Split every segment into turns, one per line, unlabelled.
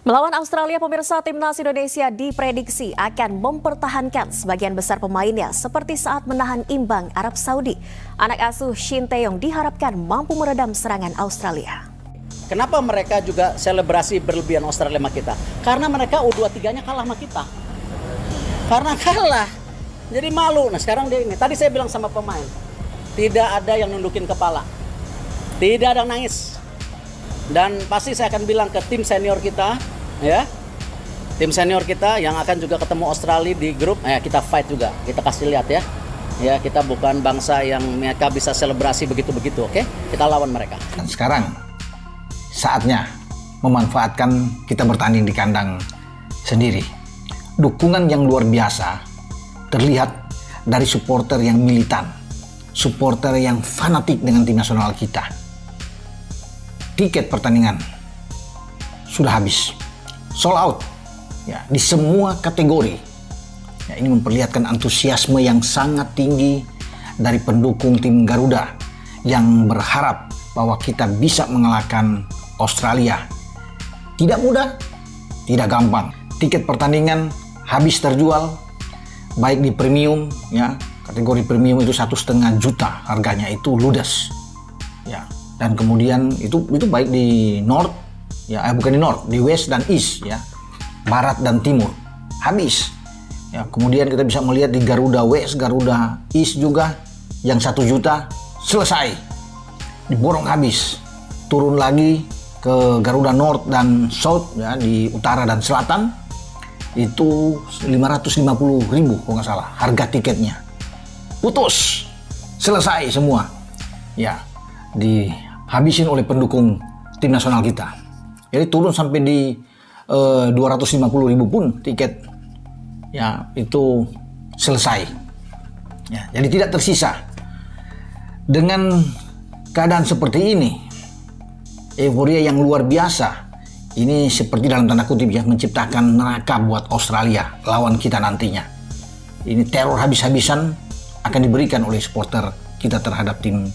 Melawan Australia, pemirsa, timnas Indonesia diprediksi akan mempertahankan sebagian besar pemainnya seperti saat menahan imbang Arab Saudi. Anak asuh Shin Tae-yong diharapkan mampu meredam serangan Australia.
Kenapa mereka juga selebrasi berlebihan Australia sama kita? Karena mereka U23-nya kalah sama kita. Karena kalah, jadi malu. Nah sekarang dia ini, tadi saya bilang sama pemain, tidak ada yang nundukin kepala, tidak ada yang nangis. Dan pasti saya akan bilang ke tim senior kita, ya, tim senior kita yang akan juga ketemu Australia di grup, kita fight juga, kita kasih lihat ya, kita bukan bangsa yang mereka bisa selebrasi begitu-begitu, oke? Kita lawan mereka.
Dan sekarang saatnya memanfaatkan kita bertanding di kandang sendiri. Dukungan yang luar biasa terlihat dari supporter yang militan, supporter yang fanatik dengan tim nasional kita. Tiket pertandingan sudah habis, sold out ya, di semua kategori. Ya, ini memperlihatkan antusiasme yang sangat tinggi dari pendukung tim Garuda yang berharap bahwa kita bisa mengalahkan Australia. Tidak mudah, tidak gampang. Tiket pertandingan habis terjual, baik di premium, ya, kategori premium itu 1,5 juta harganya, itu ludes. Ya. Dan kemudian itu baik di North, ya, bukan di North, di West dan East, ya, Barat dan Timur, habis. Ya, kemudian kita bisa melihat di Garuda West, Garuda East juga, yang 1 juta selesai, diborong habis. Turun lagi ke Garuda North dan South, ya, di utara dan selatan, itu 550.000 kalau nggak salah harga tiketnya. Putus, selesai semua, ya, dihabisin oleh pendukung tim nasional kita. Jadi turun sampai di 250.000 pun tiket, ya, itu selesai. Ya, jadi tidak tersisa. Dengan keadaan seperti ini, euforia yang luar biasa, ini seperti dalam tanda kutip ya, menciptakan neraka buat Australia lawan kita nantinya. Ini teror habis-habisan akan diberikan oleh supporter kita terhadap tim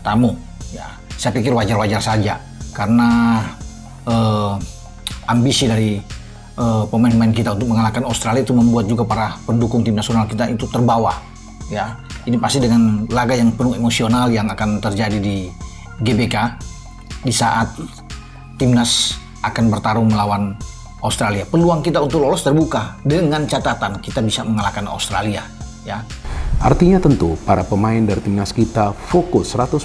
tamu. Ya, saya pikir wajar-wajar saja karena ambisi dari pemain-pemain kita untuk mengalahkan Australia itu membuat juga para pendukung tim nasional kita itu terbawa. Ya, ini pasti dengan laga yang penuh emosional yang akan terjadi di GBK di saat timnas akan bertarung melawan Australia. Peluang kita untuk lolos terbuka dengan catatan kita bisa mengalahkan Australia. Ya.
Artinya tentu para pemain dari timnas kita fokus 110%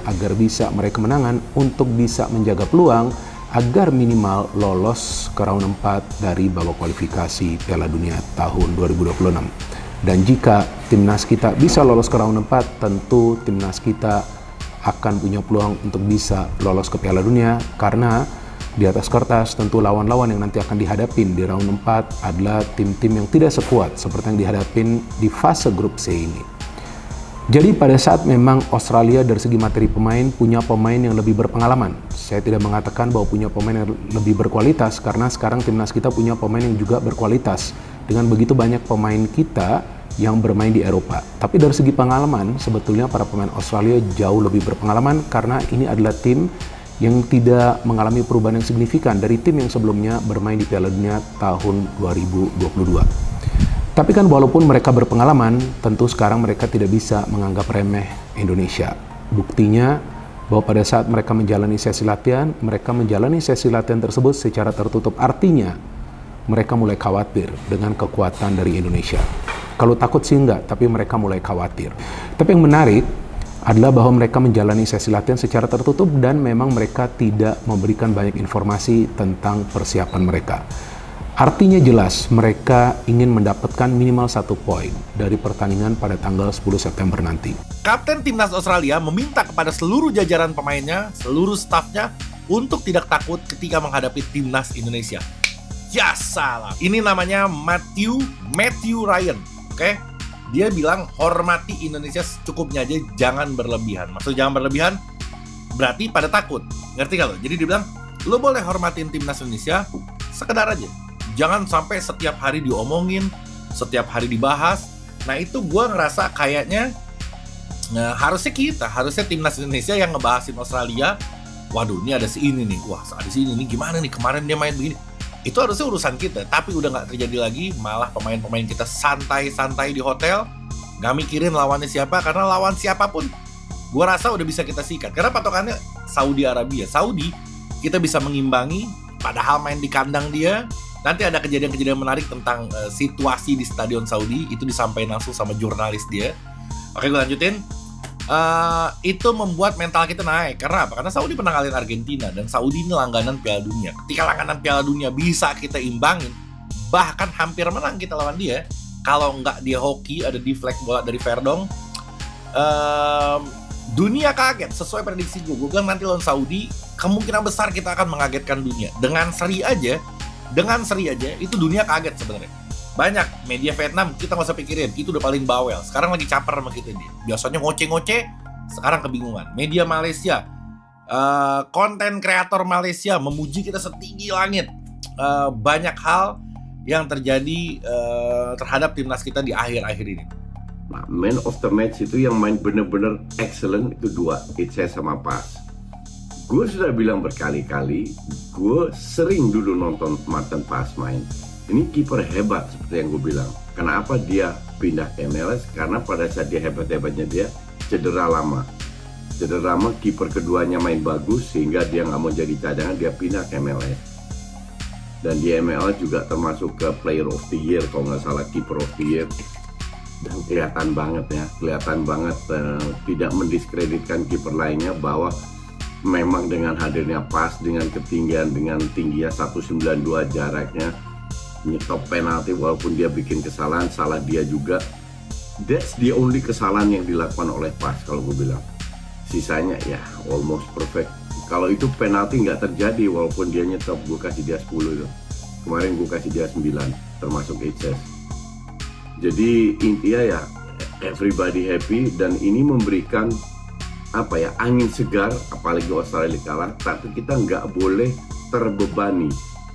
agar bisa meraih kemenangan untuk bisa menjaga peluang agar minimal lolos ke round 4 dari babak kualifikasi Piala Dunia tahun 2026. Dan jika timnas kita bisa lolos ke round 4, tentu timnas kita akan punya peluang untuk bisa lolos ke Piala Dunia karena di atas kertas tentu lawan-lawan yang nanti akan dihadapin di round 4 adalah tim-tim yang tidak sekuat seperti yang dihadapin di fase grup C ini. Jadi pada saat memang Australia dari segi materi pemain punya pemain yang lebih berpengalaman. Saya tidak mengatakan bahwa punya pemain yang lebih berkualitas karena sekarang timnas kita punya pemain yang juga berkualitas dengan begitu banyak pemain kita yang bermain di Eropa. Tapi dari segi pengalaman sebetulnya para pemain Australia jauh lebih berpengalaman karena ini adalah tim yang tidak mengalami perubahan yang signifikan dari tim yang sebelumnya bermain di Piala Dunia tahun 2022. Tapi kan walaupun mereka berpengalaman, tentu sekarang mereka tidak bisa menganggap remeh Indonesia. Buktinya bahwa pada saat mereka menjalani sesi latihan tersebut secara tertutup. Artinya mereka mulai khawatir dengan kekuatan dari Indonesia. Kalau takut sih enggak, tapi mereka mulai khawatir. Tapi yang menarik adalah bahwa mereka menjalani sesi latihan secara tertutup dan memang mereka tidak memberikan banyak informasi tentang persiapan mereka. Artinya jelas mereka ingin mendapatkan minimal 1 poin dari pertandingan pada tanggal 10 September nanti.
Kapten Timnas Australia meminta kepada seluruh jajaran pemainnya, seluruh stafnya untuk tidak takut ketika menghadapi Timnas Indonesia. Ya salah, ini namanya Matthew Ryan, oke? Dia bilang hormati Indonesia secukupnya aja, jangan berlebihan. Maksud jangan berlebihan berarti pada takut. Ngerti gak lo? Jadi dia bilang, lo boleh hormatin timnas Indonesia sekedar aja. Jangan sampai setiap hari diomongin, setiap hari dibahas. Nah itu gue ngerasa kayaknya harusnya timnas Indonesia yang ngebahasin Australia. Waduh, ini ada si ini nih. Wah, ada si ini nih, gimana nih kemarin dia main begini. itu harusnya urusan kita, tapi udah nggak terjadi lagi. Malah pemain-pemain kita santai-santai di hotel, nggak mikirin lawannya siapa, karena lawan siapapun gua rasa udah bisa kita sikat. Karena patokannya Saudi Arabia. Saudi kita bisa mengimbangi, padahal main di kandang dia. Nanti ada kejadian-kejadian menarik tentang situasi di Stadion Saudi, itu disampaikan langsung sama jurnalis dia. Oke, gue lanjutin. Itu membuat mental kita naik. Karena apa? Karena Saudi pernah ngalahin Argentina, dan Saudi ini langganan Piala Dunia. Ketika langganan Piala Dunia bisa kita imbangin, bahkan hampir menang kita lawan dia. Kalau nggak dia hoki, ada deflect bola dari Verdong, dunia kaget. Sesuai prediksi gue bilang nanti lawan Saudi, kemungkinan besar kita akan mengagetkan dunia. Dengan seri aja itu dunia kaget sebenarnya. Banyak media Vietnam, kita nggak usah pikirin, itu udah paling bawel. Sekarang lagi caper sama kita dia. Biasanya ngoceh-ngoceh, sekarang kebingungan. Media Malaysia, konten kreator Malaysia memuji kita setinggi langit. Banyak hal yang terjadi terhadap timnas kita di akhir-akhir ini.
Nah, man of the match itu yang main bener-bener excellent itu dua, Itse sama Pas. Gue sudah bilang berkali-kali, gue sering dulu nonton Martin Pas main. Ini kiper hebat seperti yang gue bilang. Kenapa dia pindah ke MLS? Karena pada saat dia hebat-hebatnya dia cedera lama. Cedera lama, kiper keduanya main bagus sehingga dia nggak mau jadi cadangan, dia pindah ke MLS. Dan di MLS juga termasuk ke Player of the Year, kalau nggak salah Keeper of the Year. Dan kelihatan banget tidak mendiskreditkan kiper lainnya bahwa memang dengan hadirnya Pas, dengan ketinggian, dengan tingginya 192 jaraknya, nyetop penalti walaupun dia bikin kesalahan, salah dia juga. That's the only kesalahan yang dilakukan oleh Pas kalau gue bilang. Sisanya ya almost perfect. Kalau itu penalti nggak terjadi walaupun dia nyetop, gue kasih dia 10 itu. Kemarin gue kasih dia 9 termasuk Itse. Jadi intinya ya everybody happy, dan ini memberikan angin segar, apalagi Australia kalah, tapi kita nggak boleh terbebani,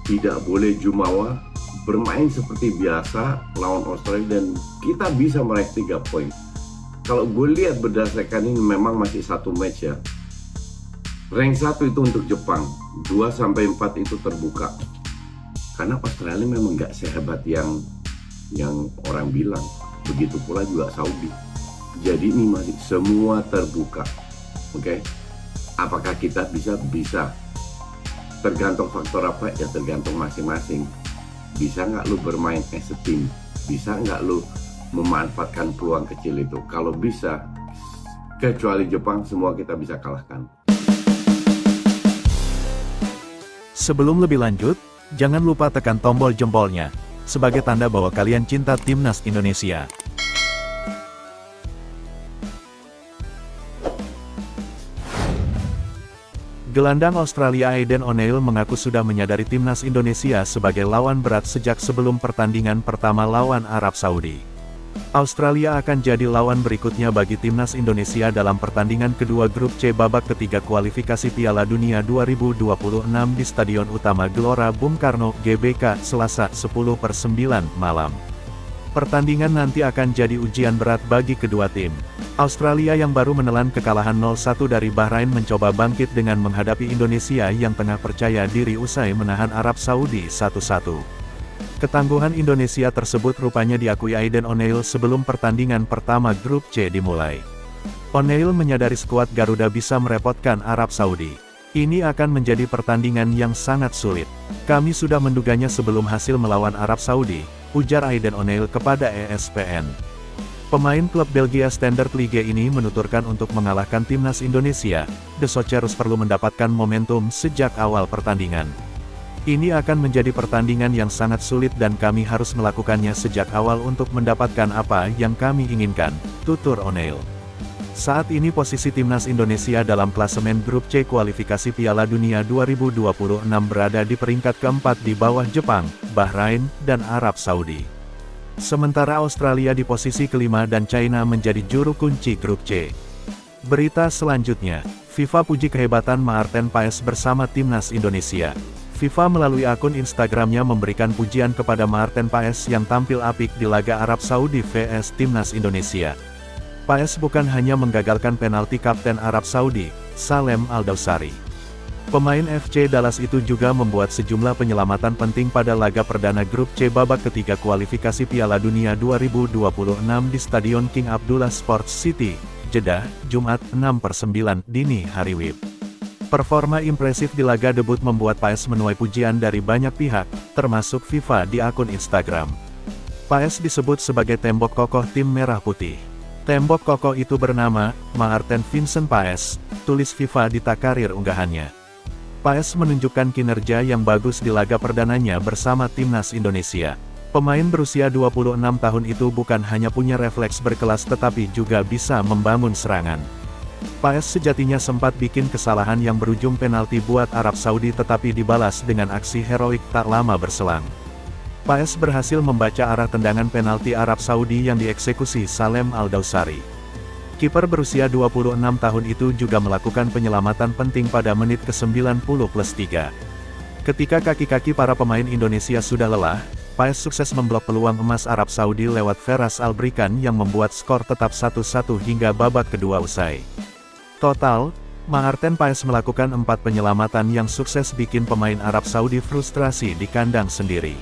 tidak boleh jumawa, bermain seperti biasa lawan Australia dan kita bisa meraih 3 poin. Kalau gue lihat berdasarkan ini memang masih satu match ya. Rank 1 itu untuk Jepang, 2-4 itu terbuka. Karena Australia memang nggak sehebat yang orang bilang. Begitu pula juga Saudi. Jadi ini masih semua terbuka. Oke, apakah kita bisa? Tergantung faktor apa? Ya tergantung masing-masing. Bisa nggak lu bermain as a team? Bisa nggak lu memanfaatkan peluang kecil itu? Kalau bisa, kecuali Jepang, semua kita bisa kalahkan.
Sebelum lebih lanjut, jangan lupa tekan tombol jempolnya, sebagai tanda bahwa kalian cinta timnas Indonesia. Gelandang Australia Aiden O'Neill mengaku sudah menyadari timnas Indonesia sebagai lawan berat sejak sebelum pertandingan pertama lawan Arab Saudi. Australia akan jadi lawan berikutnya bagi timnas Indonesia dalam pertandingan kedua grup C babak ketiga kualifikasi Piala Dunia 2026 di Stadion Utama Gelora Bung Karno, GBK, Selasa 10/9 malam. Pertandingan nanti akan jadi ujian berat bagi kedua tim. Australia yang baru menelan kekalahan 0-1 dari Bahrain mencoba bangkit dengan menghadapi Indonesia yang tengah percaya diri usai menahan Arab Saudi 1-1. Ketangguhan Indonesia tersebut rupanya diakui Aiden O'Neill sebelum pertandingan pertama grup C dimulai. O'Neill menyadari skuad Garuda bisa merepotkan Arab Saudi. Ini akan menjadi pertandingan yang sangat sulit. Kami sudah menduganya sebelum hasil melawan Arab Saudi, ujar Aiden O'Neill kepada ESPN. Pemain klub Belgia Standard Liège ini menuturkan untuk mengalahkan timnas Indonesia, The Socceroos perlu mendapatkan momentum sejak awal pertandingan. Ini akan menjadi pertandingan yang sangat sulit dan kami harus melakukannya sejak awal untuk mendapatkan apa yang kami inginkan, tutur O'Neill. Saat ini posisi timnas Indonesia dalam klasemen grup C kualifikasi Piala Dunia 2026 berada di peringkat keempat di bawah Jepang, Bahrain, dan Arab Saudi. Sementara Australia di posisi kelima dan China menjadi juru kunci grup C. Berita selanjutnya, FIFA puji kehebatan Maarten Paes bersama timnas Indonesia. FIFA melalui akun Instagramnya memberikan pujian kepada Maarten Paes yang tampil apik di laga Arab Saudi vs Timnas Indonesia. Paes bukan hanya menggagalkan penalti kapten Arab Saudi, Salem Al-Dawsari. Pemain FC Dallas itu juga membuat sejumlah penyelamatan penting pada laga perdana grup C babak ketiga kualifikasi Piala Dunia 2026 di Stadion King Abdullah Sports City, Jeddah, Jumat 6/9 dini hari WIB. Performa impresif di laga debut membuat Paes menuai pujian dari banyak pihak, termasuk FIFA di akun Instagram. Paes disebut sebagai tembok kokoh tim merah putih. Tembok kokoh itu bernama Maarten Vincent Paes, tulis FIFA di takarir unggahannya. Paes menunjukkan kinerja yang bagus di laga perdananya bersama timnas Indonesia. Pemain berusia 26 tahun itu bukan hanya punya refleks berkelas tetapi juga bisa membangun serangan. Paes sejatinya sempat bikin kesalahan yang berujung penalti buat Arab Saudi tetapi dibalas dengan aksi heroik tak lama berselang. Paes berhasil membaca arah tendangan penalti Arab Saudi yang dieksekusi Salem Al-Dawsari. Kiper berusia 26 tahun itu juga melakukan penyelamatan penting pada menit ke-90+3. Ketika kaki-kaki para pemain Indonesia sudah lelah, Paes sukses memblok peluang emas Arab Saudi lewat Feras Albrikan yang membuat skor tetap 1-1 hingga babak kedua usai. Total, Maarten Paes melakukan 4 penyelamatan yang sukses bikin pemain Arab Saudi frustrasi di kandang sendiri.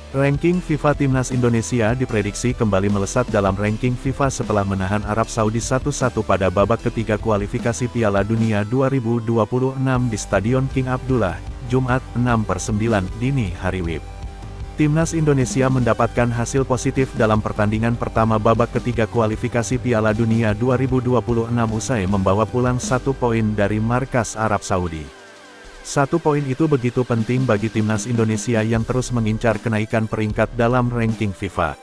Ranking FIFA Timnas Indonesia diprediksi kembali melesat dalam ranking FIFA setelah menahan Arab Saudi 1-1 pada babak ketiga kualifikasi Piala Dunia 2026 di Stadion King Abdullah, Jumat 6/9 dini hari WIB. Timnas Indonesia mendapatkan hasil positif dalam pertandingan pertama babak ketiga kualifikasi Piala Dunia 2026 usai membawa pulang 1 poin dari markas Arab Saudi. 1 poin itu begitu penting bagi timnas Indonesia yang terus mengincar kenaikan peringkat dalam ranking FIFA.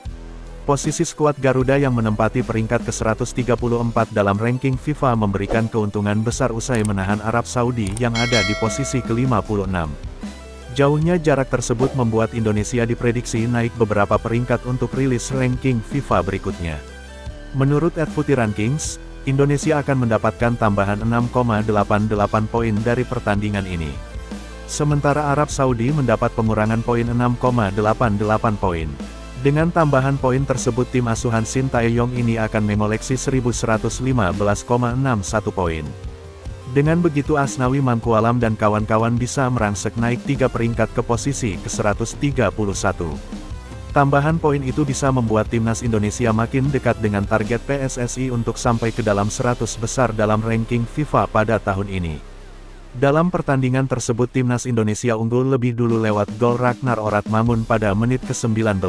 Posisi skuad Garuda yang menempati peringkat ke-134 dalam ranking FIFA memberikan keuntungan besar usai menahan Arab Saudi yang ada di posisi ke-56. Jauhnya jarak tersebut membuat Indonesia diprediksi naik beberapa peringkat untuk rilis ranking FIFA berikutnya. Menurut @FootyRankings, Indonesia akan mendapatkan tambahan 6,88 poin dari pertandingan ini. Sementara Arab Saudi mendapat pengurangan poin 6,88 poin. Dengan tambahan poin tersebut tim asuhan Shin Tae-yong ini akan mengoleksi 1115,61 poin. Dengan begitu Asnawi Mangkualam dan kawan-kawan bisa merangsek naik 3 peringkat ke posisi ke-131. Tambahan poin itu bisa membuat timnas Indonesia makin dekat dengan target PSSI untuk sampai ke dalam 100 besar dalam ranking FIFA pada tahun ini. Dalam pertandingan tersebut timnas Indonesia unggul lebih dulu lewat gol Ragnar Oratmangun pada menit ke-19.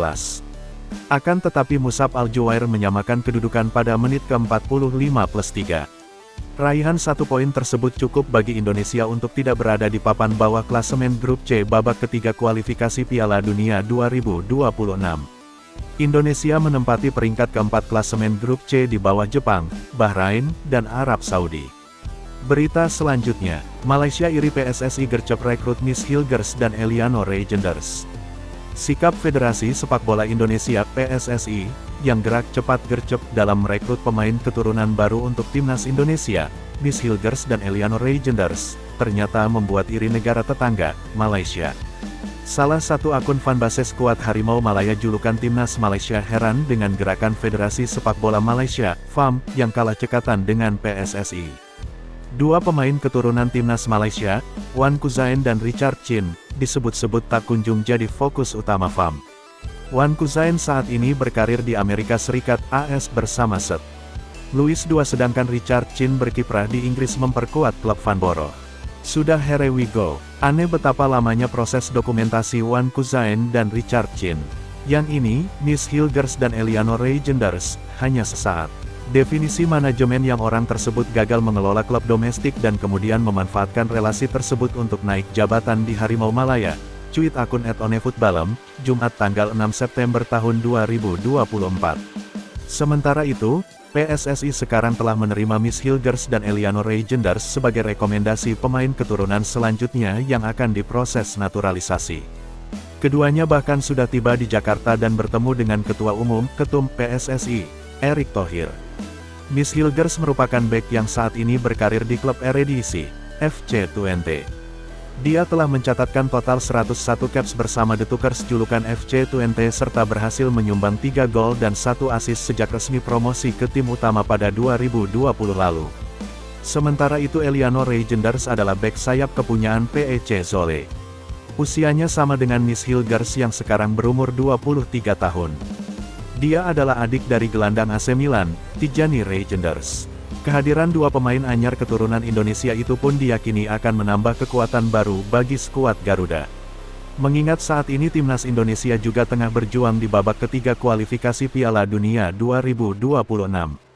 Akan tetapi Musab Al-Juwair menyamakan kedudukan pada menit ke-45+3. Raihan 1 poin tersebut cukup bagi Indonesia untuk tidak berada di papan bawah klasemen grup C babak ketiga kualifikasi Piala Dunia 2026. Indonesia menempati peringkat keempat klasemen grup C di bawah Jepang, Bahrain, dan Arab Saudi. Berita selanjutnya, Malaysia iri PSSI gercep rekrut Miss Hilgers dan Eliano Regenders. Sikap Federasi Sepak Bola Indonesia (PSSI) yang gerak cepat gercep dalam merekrut pemain keturunan baru untuk timnas Indonesia, Miss Hilgers dan Eliano Regenders, ternyata membuat iri negara tetangga, Malaysia. Salah satu akun fanbase skuad Harimau Malaya julukan timnas Malaysia heran dengan gerakan Federasi Sepak Bola Malaysia (FAM) yang kalah cekatan dengan PSSI. 2 pemain keturunan timnas Malaysia, Wan Kuzain dan Richard Chin, disebut-sebut tak kunjung jadi fokus utama FAM. Wan Kuzain saat ini berkarir di Amerika Serikat (AS) bersama St. Louis II sedangkan Richard Chin berkiprah di Inggris memperkuat klub Vanborough. Sudah here we go. Aneh betapa lamanya proses dokumentasi Wan Kuzain dan Richard Chin. Yang ini, Miss Hilgers dan Eliano Regenders, hanya sesaat. Definisi manajemen yang orang tersebut gagal mengelola klub domestik dan kemudian memanfaatkan relasi tersebut untuk naik jabatan di Harimau Malaya. Cuit akun @onefootballem, Jumat tanggal 6 September tahun 2024. Sementara itu, PSSI sekarang telah menerima Miss Hilgers dan Eliano Regenders sebagai rekomendasi pemain keturunan selanjutnya yang akan diproses naturalisasi. Keduanya bahkan sudah tiba di Jakarta dan bertemu dengan Ketua Umum, Ketum PSSI, Erick Thohir. Miss Hilgers merupakan bek yang saat ini berkarir di klub Eredivisie, FC Twente. Dia telah mencatatkan total 101 caps bersama The Tukers julukan FC Twente serta berhasil menyumbang 3 gol dan 1 assist sejak resmi promosi ke tim utama pada 2020 lalu. Sementara itu Eliano Reijenders adalah bek sayap kepunyaan PEC Zwolle. Usianya sama dengan Miss Hilgers yang sekarang berumur 23 tahun. Dia adalah adik dari gelandang AC Milan, Tijani Reijenders. Kehadiran dua pemain anyar keturunan Indonesia itu pun diyakini akan menambah kekuatan baru bagi skuad Garuda. Mengingat saat ini timnas Indonesia juga tengah berjuang di babak ketiga kualifikasi Piala Dunia 2026.